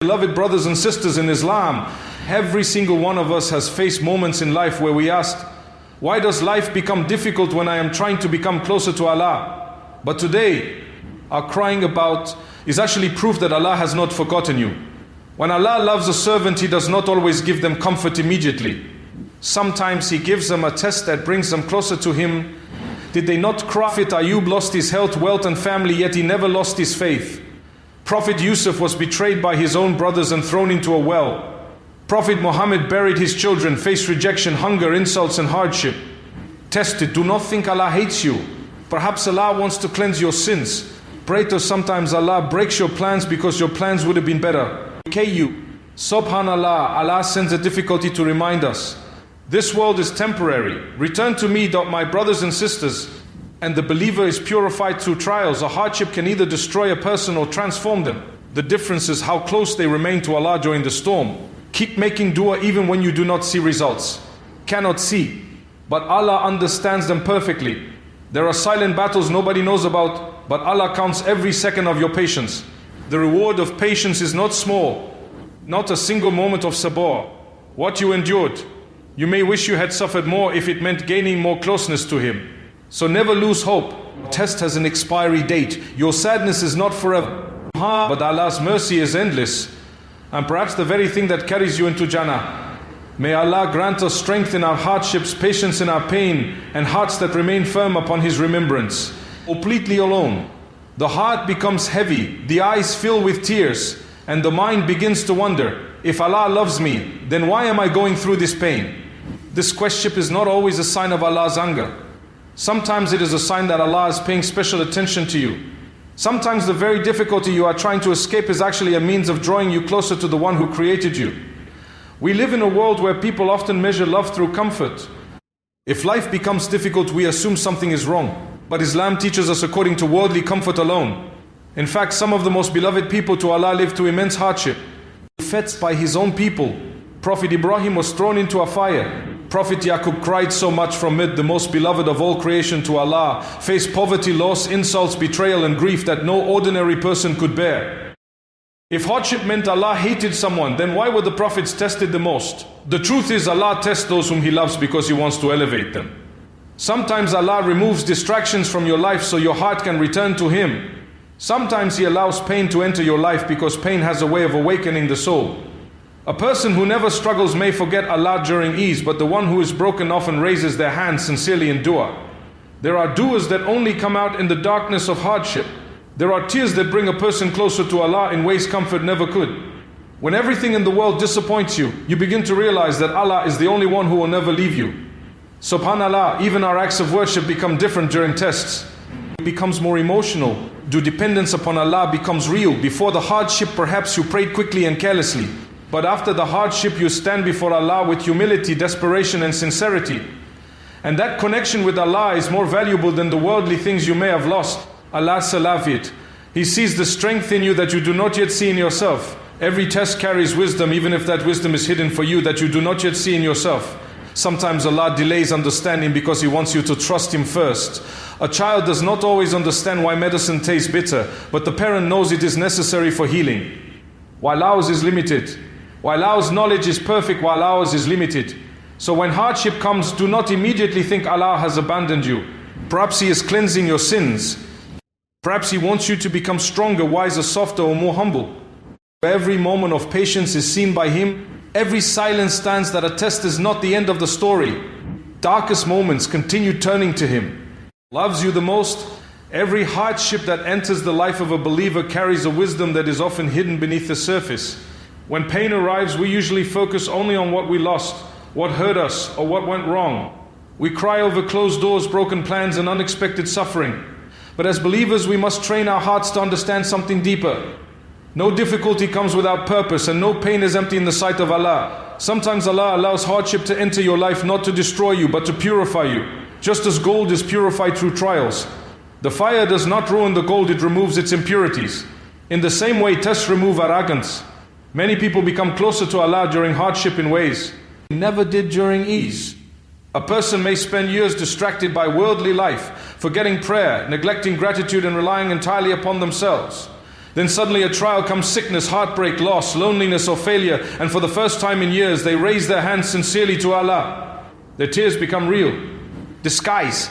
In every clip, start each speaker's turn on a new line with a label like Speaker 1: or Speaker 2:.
Speaker 1: Beloved brothers and sisters in Islam, every single one of us has faced moments in life where we asked, why does life become difficult when I am trying to become closer to Allah? But today, our crying about is actually proof that Allah has not forgotten you. When Allah loves a servant, He does not always give them comfort immediately. Sometimes He gives them a test that brings them closer to Him. Did they not cry? Prophet Ayub lost his health, wealth and family, yet he never lost his faith. Prophet Yusuf was betrayed by his own brothers and thrown into a well. Prophet Muhammad buried his children, faced rejection, hunger, insults and hardship. Tested. Do not think Allah hates you. Perhaps Allah wants to cleanse your sins. Pray to sometimes Allah breaks your plans because your plans would have been better. You. Subhanallah, Allah sends a difficulty to remind us. This world is temporary. Return to me, my brothers and sisters. And the believer is purified through trials. A hardship can either destroy a person or transform them. The difference is how close they remain to Allah during the storm. Keep making dua even when you do not see results. Cannot see. But Allah understands them perfectly. There are silent battles nobody knows about, but Allah counts every second of your patience. The reward of patience is not small. Not a single moment of sabr. What you endured. You may wish you had suffered more if it meant gaining more closeness to Him. So never lose hope. Test has an expiry date. Your sadness is not forever. But Allah's mercy is endless. And perhaps the very thing that carries you into Jannah. May Allah grant us strength in our hardships, patience in our pain, and hearts that remain firm upon His remembrance. Completely alone. The heart becomes heavy, the eyes fill with tears, and the mind begins to wonder, if Allah loves me, then why am I going through this pain? This question is not always a sign of Allah's anger. Sometimes it is a sign that Allah is paying special attention to you. Sometimes the very difficulty you are trying to escape is actually a means of drawing you closer to the one who created you. We live in a world where people often measure love through comfort. If life becomes difficult, we assume something is wrong. But Islam teaches us according to worldly comfort alone. In fact, some of the most beloved people to Allah live through immense hardship. Fed by his own people. Prophet Ibrahim was thrown into a fire. Prophet Yaqub cried so much from mid the most beloved of all creation to Allah, faced poverty, loss, insults, betrayal and grief that no ordinary person could bear. If hardship meant Allah hated someone, then why were the prophets tested the most? The truth is Allah tests those whom He loves because He wants to elevate them. Sometimes Allah removes distractions from your life so your heart can return to Him. Sometimes He allows pain to enter your life because pain has a way of awakening the soul. A person who never struggles may forget Allah during ease, but the one who is broken often raises their hands sincerely in dua. There are duas that only come out in the darkness of hardship. There are tears that bring a person closer to Allah in ways comfort never could. When everything in the world disappoints you, you begin to realize that Allah is the only one who will never leave you. Subhanallah, even our acts of worship become different during tests. It becomes more emotional. Your dependence upon Allah becomes real. Before the hardship, perhaps you prayed quickly and carelessly. But after the hardship, you stand before Allah with humility, desperation and sincerity. And that connection with Allah is more valuable than the worldly things you may have lost. Allah salafit. He sees the strength in you that you do not yet see in yourself. Every test carries wisdom, even if that wisdom is hidden for you that you do not yet see in yourself. Sometimes Allah delays understanding because He wants you to trust Him first. A child does not always understand why medicine tastes bitter, but the parent knows it is necessary for healing. While ours is limited. While ours knowledge is perfect, while ours is limited. So when hardship comes, do not immediately think Allah has abandoned you. Perhaps He is cleansing your sins. Perhaps He wants you to become stronger, wiser, softer or more humble. Every moment of patience is seen by Him. Every silence stands that a test is not the end of the story. Darkest moments continue turning to Him. Loves you the most. Every hardship that enters the life of a believer carries a wisdom that is often hidden beneath the surface. When pain arrives, we usually focus only on what we lost, what hurt us, or what went wrong. We cry over closed doors, broken plans, and unexpected suffering. But as believers, we must train our hearts to understand something deeper. No difficulty comes without purpose, and no pain is empty in the sight of Allah. Sometimes Allah allows hardship to enter your life not to destroy you, but to purify you. Just as gold is purified through trials. The fire does not ruin the gold, it removes its impurities. In the same way, tests remove arrogance. Many people become closer to Allah during hardship in ways they never did during ease. A person may spend years distracted by worldly life, forgetting prayer, neglecting gratitude and relying entirely upon themselves. Then suddenly a trial comes, sickness, heartbreak, loss, loneliness or failure, and for the first time in years they raise their hands sincerely to Allah. Their tears become real. Disguise.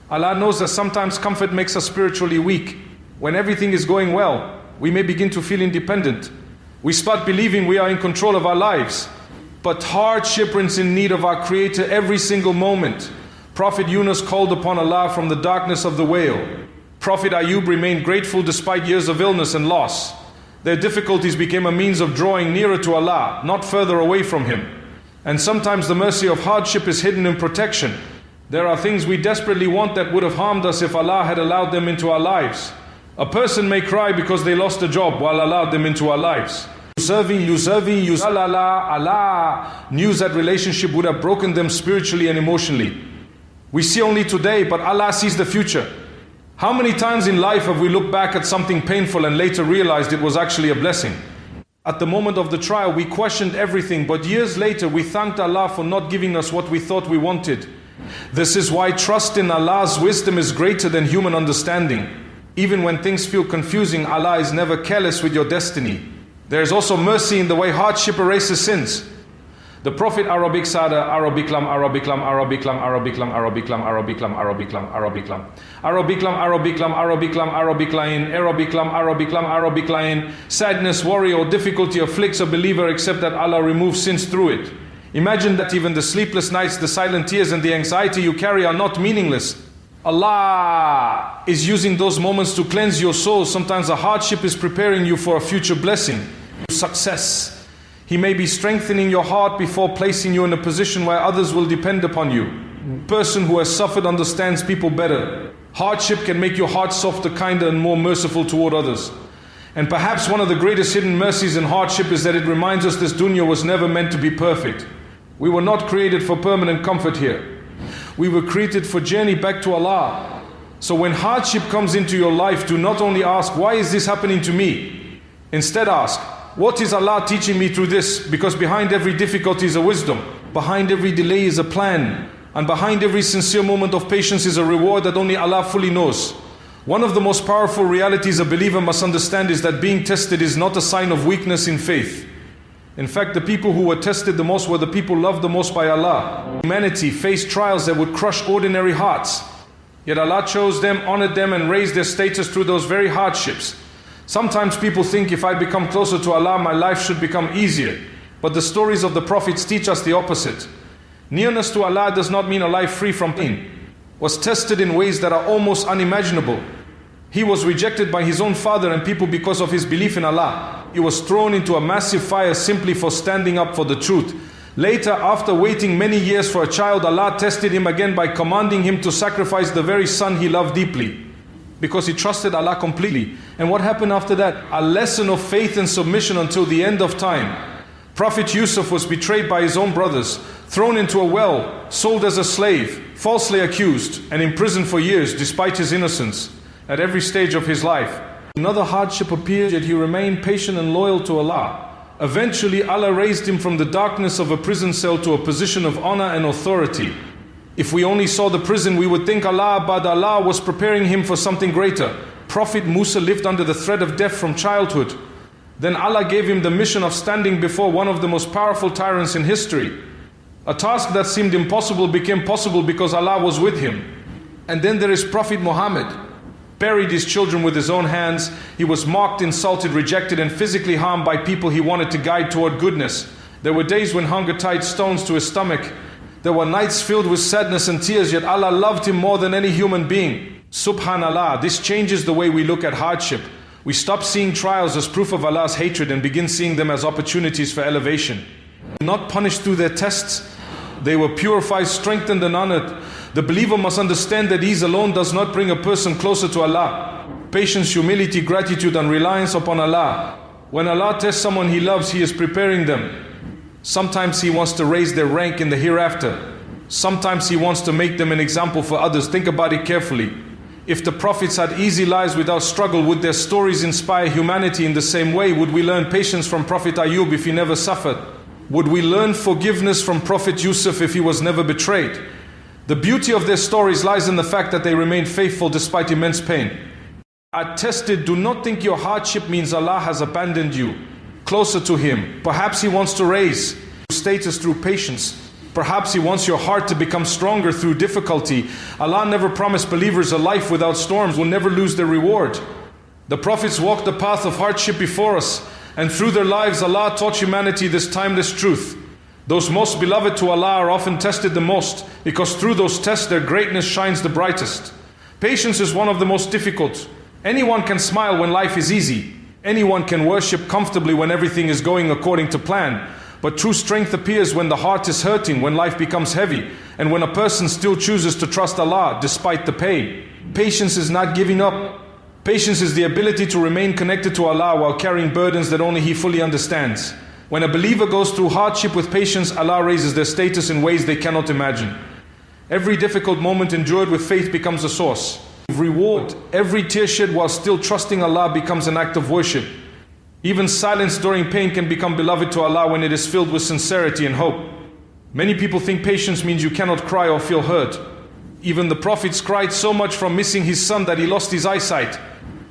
Speaker 1: Allah knows that sometimes comfort makes us spiritually weak. When everything is going well, we may begin to feel independent. We start believing we are in control of our lives. But hardship is in need of our Creator every single moment. Prophet Yunus called upon Allah from the darkness of the whale. Prophet Ayub remained grateful despite years of illness and loss. Their difficulties became a means of drawing nearer to Allah, not further away from Him. And sometimes the mercy of hardship is hidden in protection. There are things we desperately want that would have harmed us if Allah had allowed them into our lives. A person may cry because they lost a job while allowed them into our lives. Allah knew that relationship would have broken them spiritually and emotionally. We see only today, but Allah sees the future. How many times in life have we looked back at something painful and later realized it was actually a blessing? At the moment of the trial, we questioned everything, but years later we thanked Allah for not giving us what we thought we wanted. This is why trust in Allah's wisdom is greater than human understanding. Even when things feel confusing, Allah is never careless with your destiny. There is also mercy in the way hardship erases sins. The Prophet Arabic Sada, Arabic lam, Arabic lam, Arabic lam, Arabic lam, Arabic lam, Arabic lam, Arabic lam, Arabic lam, Arabic lam, Arabic lam, Arabic lam, Arabic line, Arabic lam, Arabic lam, Arabic line. Sadness, worry or difficulty afflicts a believer except that Allah removes sins through it. Imagine that even the sleepless nights, the silent tears and the anxiety you carry are not meaningless. Allah is using those moments to cleanse your soul. Sometimes a hardship is preparing you for a future blessing, success. He may be strengthening your heart before placing you in a position where others will depend upon you. A person who has suffered understands people better. Hardship can make your heart softer, kinder and more merciful toward others. And perhaps one of the greatest hidden mercies in hardship is that it reminds us this dunya was never meant to be perfect. We were not created for permanent comfort here. We were created for journey back to Allah. So when hardship comes into your life, do not only ask, why is this happening to me? Instead ask, what is Allah teaching me through this? Because behind every difficulty is a wisdom. Behind every delay is a plan. And behind every sincere moment of patience is a reward that only Allah fully knows. One of the most powerful realities a believer must understand is that being tested is not a sign of weakness in faith. In fact, the people who were tested the most were the people loved the most by Allah. Humanity faced trials that would crush ordinary hearts. Yet Allah chose them, honored them and raised their status through those very hardships. Sometimes people think if I become closer to Allah, my life should become easier. But the stories of the prophets teach us the opposite. Nearness to Allah does not mean a life free from pain. Was tested in ways that are almost unimaginable. He was rejected by his own father and people because of his belief in Allah. He was thrown into a massive fire simply for standing up for the truth. Later, after waiting many years for a child, Allah tested him again by commanding him to sacrifice the very son he loved deeply. Because he trusted Allah completely. And what happened after that? A lesson of faith and submission until the end of time. Prophet Yusuf was betrayed by his own brothers, thrown into a well, sold as a slave, falsely accused, and imprisoned for years despite his innocence. At every stage of his life, another hardship appeared, yet he remained patient and loyal to Allah. Eventually, Allah raised him from the darkness of a prison cell to a position of honor and authority. If we only saw the prison, we would think Allah, but Allah was preparing him for something greater. Prophet Musa lived under the threat of death from childhood. Then Allah gave him the mission of standing before one of the most powerful tyrants in history. A task that seemed impossible became possible because Allah was with him. And then there is Prophet Muhammad. Buried his children with his own hands. He was mocked, insulted, rejected and physically harmed by people he wanted to guide toward goodness. There were days when hunger tied stones to his stomach. There were nights filled with sadness and tears, yet Allah loved him more than any human being. Subhanallah, this changes the way we look at hardship. We stop seeing trials as proof of Allah's hatred and begin seeing them as opportunities for elevation. Not punished through their tests, they were purified, strengthened and honored. The believer must understand that ease alone does not bring a person closer to Allah. Patience, humility, gratitude and reliance upon Allah. When Allah tests someone He loves, He is preparing them. Sometimes He wants to raise their rank in the hereafter. Sometimes He wants to make them an example for others. Think about it carefully. If the prophets had easy lives without struggle, would their stories inspire humanity in the same way? Would we learn patience from Prophet Ayub if he never suffered? Would we learn forgiveness from Prophet Yusuf if he was never betrayed? The beauty of their stories lies in the fact that they remained faithful despite immense pain. are tested, do not think your hardship means Allah has abandoned you. Closer to Him. Perhaps He wants to raise status through patience. Perhaps He wants your heart to become stronger through difficulty. Allah never promised believers a life without storms will never lose their reward. The prophets walked the path of hardship before us, and through their lives Allah taught humanity this timeless truth. Those most beloved to Allah are often tested the most, because through those tests their greatness shines the brightest. Patience is one of the most difficult. Anyone can smile when life is easy. Anyone can worship comfortably when everything is going according to plan. But true strength appears when the heart is hurting, when life becomes heavy, and when a person still chooses to trust Allah despite the pain. Patience is not giving up. Patience is the ability to remain connected to Allah while carrying burdens that only He fully understands. When a believer goes through hardship with patience, Allah raises their status in ways they cannot imagine. Every difficult moment endured with faith becomes a source of reward. Every tear shed while still trusting Allah becomes an act of worship. Even silence during pain can become beloved to Allah when it is filled with sincerity and hope. Many people think patience means you cannot cry or feel hurt. Even the prophets cried so much from missing his son that he lost his eyesight.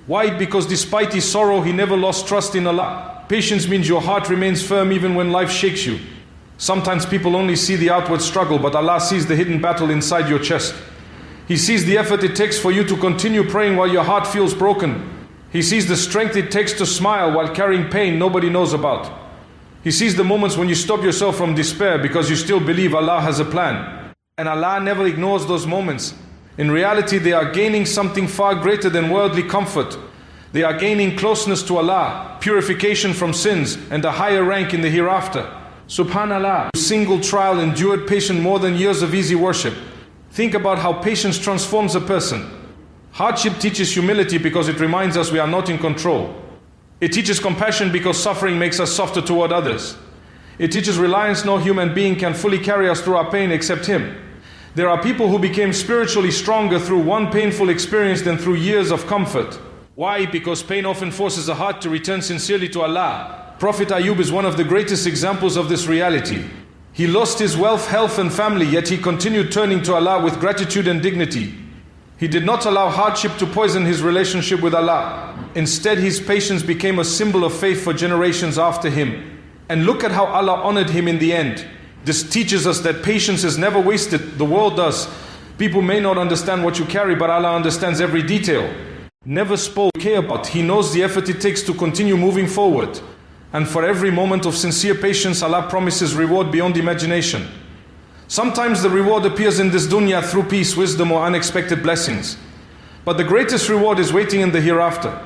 Speaker 1: Why? Because despite his sorrow, he never lost trust in Allah. Patience means your heart remains firm even when life shakes you. Sometimes people only see the outward struggle, but Allah sees the hidden battle inside your chest. He sees the effort it takes for you to continue praying while your heart feels broken. He sees the strength it takes to smile while carrying pain nobody knows about. He sees the moments when you stop yourself from despair because you still believe Allah has a plan. And Allah never ignores those moments. In reality, they are gaining something far greater than worldly comfort. They are gaining closeness to Allah, purification from sins, and a higher rank in the hereafter. Subhanallah, a single trial endured patient more than years of easy worship. Think about how patience transforms a person. Hardship teaches humility because it reminds us we are not in control. It teaches compassion because suffering makes us softer toward others. It teaches reliance. No human being can fully carry us through our pain except Him. There are people who became spiritually stronger through one painful experience than through years of comfort. Why? Because pain often forces a heart to return sincerely to Allah. Prophet Ayub is one of the greatest examples of this reality. He lost his wealth, health and family, yet he continued turning to Allah with gratitude and dignity. He did not allow hardship to poison his relationship with Allah. Instead, his patience became a symbol of faith for generations after him. And look at how Allah honored him in the end. This teaches us that patience is never wasted. The world does. People may not understand what you carry, but Allah understands every detail. Never spoke, care about. He knows the effort it takes to continue moving forward. And for every moment of sincere patience, Allah promises reward beyond imagination. Sometimes the reward appears in this dunya through peace, wisdom or unexpected blessings. But the greatest reward is waiting in the hereafter.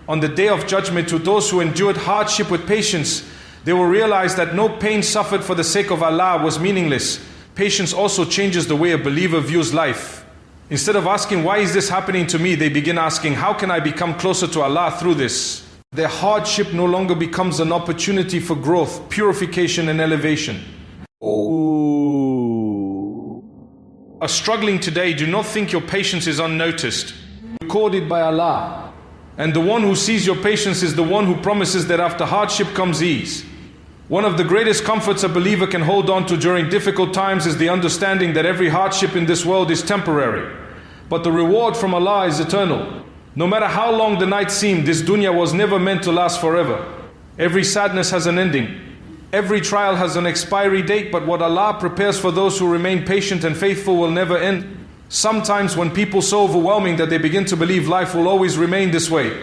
Speaker 1: On the day of judgment, to those who endured hardship with patience, they will realize that no pain suffered for the sake of Allah was meaningless. Patience also changes the way a believer views life. Instead of asking, why is this happening to me? They begin asking, how can I become closer to Allah through this? Their hardship no longer becomes an opportunity for growth, purification and elevation. Are struggling today, do not think your patience is unnoticed. Recorded by Allah. And the one who sees your patience is the one who promises that after hardship comes ease. One of the greatest comforts a believer can hold on to during difficult times is the understanding that every hardship in this world is temporary. But the reward from Allah is eternal. No matter how long the night seemed, this dunya was never meant to last forever. Every sadness has an ending. Every trial has an expiry date, but what Allah prepares for those who remain patient and faithful will never end. Sometimes when people are so overwhelming that they begin to believe life will always remain this way.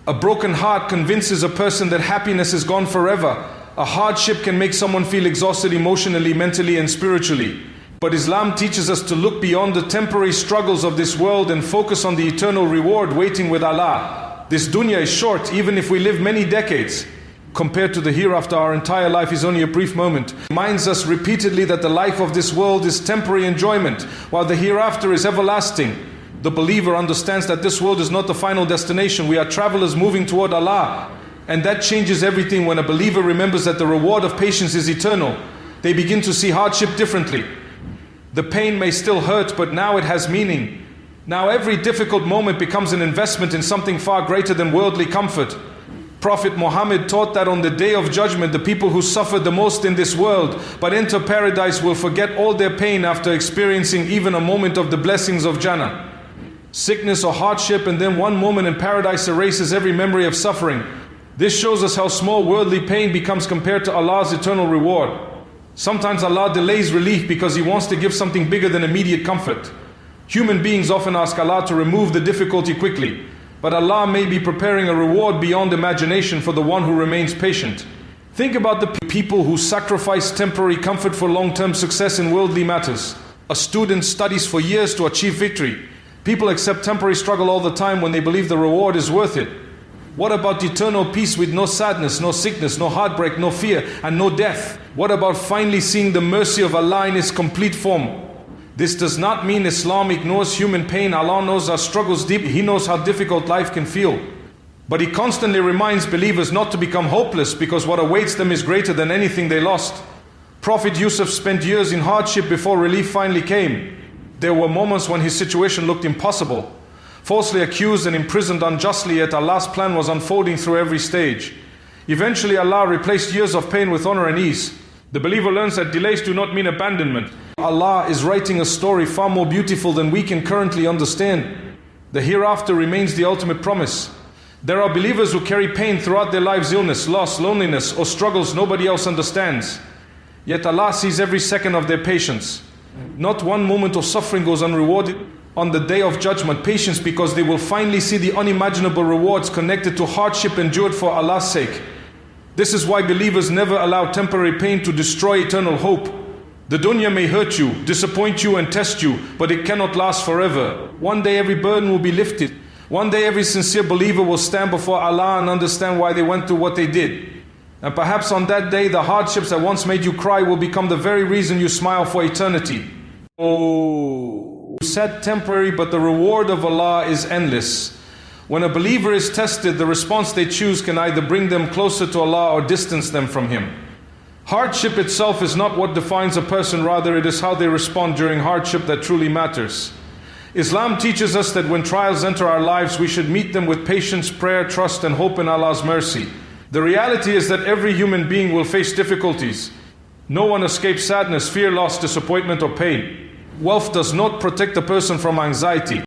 Speaker 1: A broken heart convinces a person that happiness is gone forever. A hardship can make someone feel exhausted emotionally, mentally and spiritually. But Islam teaches us to look beyond the temporary struggles of this world and focus on the eternal reward waiting with Allah. This dunya is short, even if we live many decades. Compared to the hereafter, our entire life is only a brief moment. It reminds us repeatedly that the life of this world is temporary enjoyment, while the hereafter is everlasting. The believer understands that this world is not the final destination. We are travelers moving toward Allah. And that changes everything when a believer remembers that the reward of patience is eternal. They begin to see hardship differently. The pain may still hurt, but now it has meaning. Now every difficult moment becomes an investment in something far greater than worldly comfort. Prophet Muhammad taught that on the day of judgment, the people who suffered the most in this world but enter paradise will forget all their pain after experiencing even a moment of the blessings of Jannah. sickness or hardship, and then one moment in paradise erases every memory of suffering. This shows us how small worldly pain becomes compared to Allah's eternal reward. Sometimes Allah delays relief because He wants to give something bigger than immediate comfort. Human beings often ask Allah to remove the difficulty quickly, but Allah may be preparing a reward beyond imagination for the one who remains patient. Think about the people who sacrifice temporary comfort for long-term success in worldly matters. A student studies for years to achieve victory. People accept temporary struggle all the time when they believe the reward is worth it. What about eternal peace with no sadness, no sickness, no heartbreak, no fear, and no death? What about finally seeing the mercy of Allah in its complete form? This does not mean Islam ignores human pain. Allah knows our struggles deep. He knows how difficult life can feel. But He constantly reminds believers not to become hopeless, because what awaits them is greater than anything they lost. Prophet Yusuf spent years in hardship before relief finally came. There were moments when his situation looked impossible. Falsely accused and imprisoned unjustly, yet Allah's plan was unfolding through every stage. Eventually Allah replaced years of pain with honor and ease. The believer learns that delays do not mean abandonment. Allah is writing a story far more beautiful than we can currently understand. The hereafter remains the ultimate promise. There are believers who carry pain throughout their lives, illness, loss, loneliness, or struggles nobody else understands. Yet Allah sees every second of their patience. Not one moment of suffering goes unrewarded. On the day of judgment, patience, because they will finally see the unimaginable rewards connected to hardship endured for Allah's sake. This is why believers never allow temporary pain to destroy eternal hope. The dunya may hurt you, disappoint you, and test you, but it cannot last forever. One day every burden will be lifted. One day every sincere believer will stand before Allah and understand why they went through what they did. And perhaps on that day, the hardships that once made you cry will become the very reason you smile for eternity. Oh, said temporary, but the reward of Allah is endless. When a believer is tested, the response they choose can either bring them closer to Allah or distance them from Him. Hardship itself is not what defines a person, rather it is how they respond during hardship that truly matters. Islam teaches us that when trials enter our lives, we should meet them with patience, prayer, trust, and hope in Allah's mercy. The reality is that every human being will face difficulties. No one escapes sadness, fear, loss, disappointment, or pain. Wealth does not protect a person from anxiety.